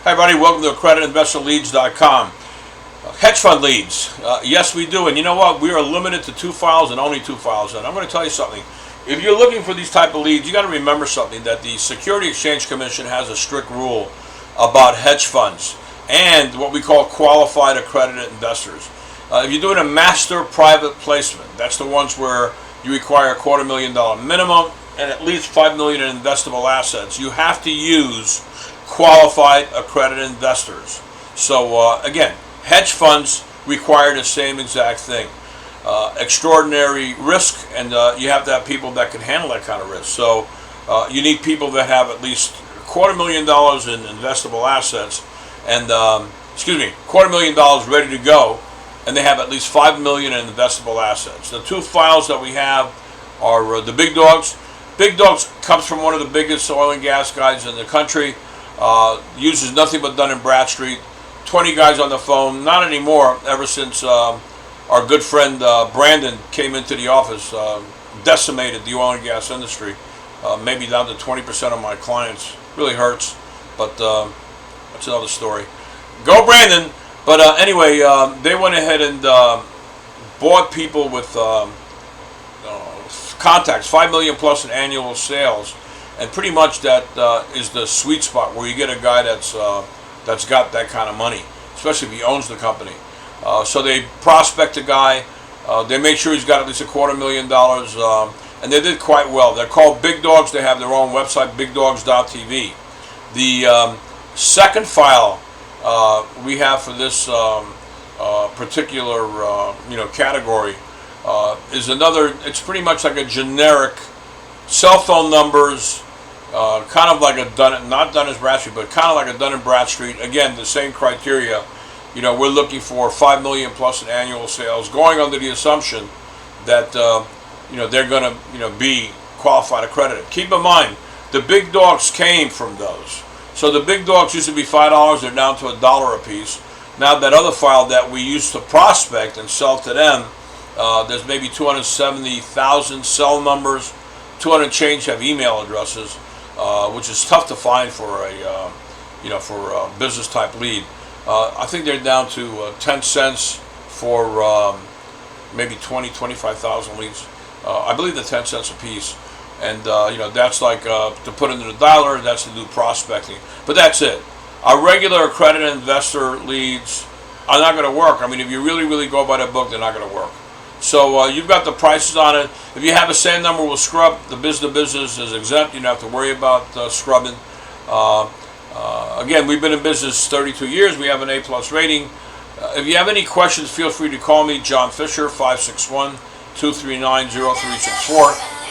Hi everybody, welcome to accreditedinvestorleads.com. Hedge fund leads. Yes, we do. And you know what? We are limited to 2 files and only 2 files. And I'm going to tell you something. If you're looking for these type of leads, you got to remember something, that the Security Exchange Commission has a strict rule about hedge funds and what we call qualified accredited investors. If you're doing a master private placement, that's the ones where you require $250,000 minimum and at least $5 million in investable assets. You have to use qualified accredited investors. So again, hedge funds require the same exact thing. Extraordinary risk, and you have to have people that can handle that kind of risk. So you need people that have at least $250,000 in investable assets, and $250,000 ready to go, and they have at least $5 million in investable assets. The 2 files that we have are the big dogs. Big dogs comes from one of the biggest oil and gas guys in the country. Uses nothing but Dun & Bradstreet. 20 guys on the phone. Not anymore, ever since our good friend Brandon came into the office, decimated the oil and gas industry. Maybe down to 20% of my clients. Really hurts, but that's another story. Go Brandon! But anyway, they went ahead and bought people with contacts, 5 million plus in annual sales. And pretty much that is the sweet spot where you get a guy that's got that kind of money, especially if he owns the company. So they prospect a guy, they make sure he's got at least $250,000, and they did quite well. They're called Big Dogs. They have their own website, bigdogs.tv. The second file we have for this particular category is another. It's pretty much like a generic cell phone numbers, kind of like a not Dun & Bradstreet, but kind of like a Dun & Bradstreet. Again, the same criteria. We're looking for 5 million plus in annual sales, going under the assumption that they're going to be qualified accredited. Keep in mind, the big dogs came from those. So the big dogs used to be $5; they're down to $1 a piece. Now that other file that we used to prospect and sell to them, there's maybe 270,000 cell numbers. 200 change have email addresses, which is tough to find for a business type lead. I think they're down to 10 cents for maybe 25,000 leads. I believe they're 10 cents a piece, and that's like to put into the dialer. That's to do prospecting, but that's it. Our regular accredited investor leads are not going to work. I mean, if you really go by the book, they're not going to work. So you've got the prices on it. If you have a SAN number, we'll scrub. The business is exempt. You don't have to worry about scrubbing. Again, we've been in business 32 years. We have an A+ rating. If you have any questions, feel free to call me, John Fisher, 561-239-0364.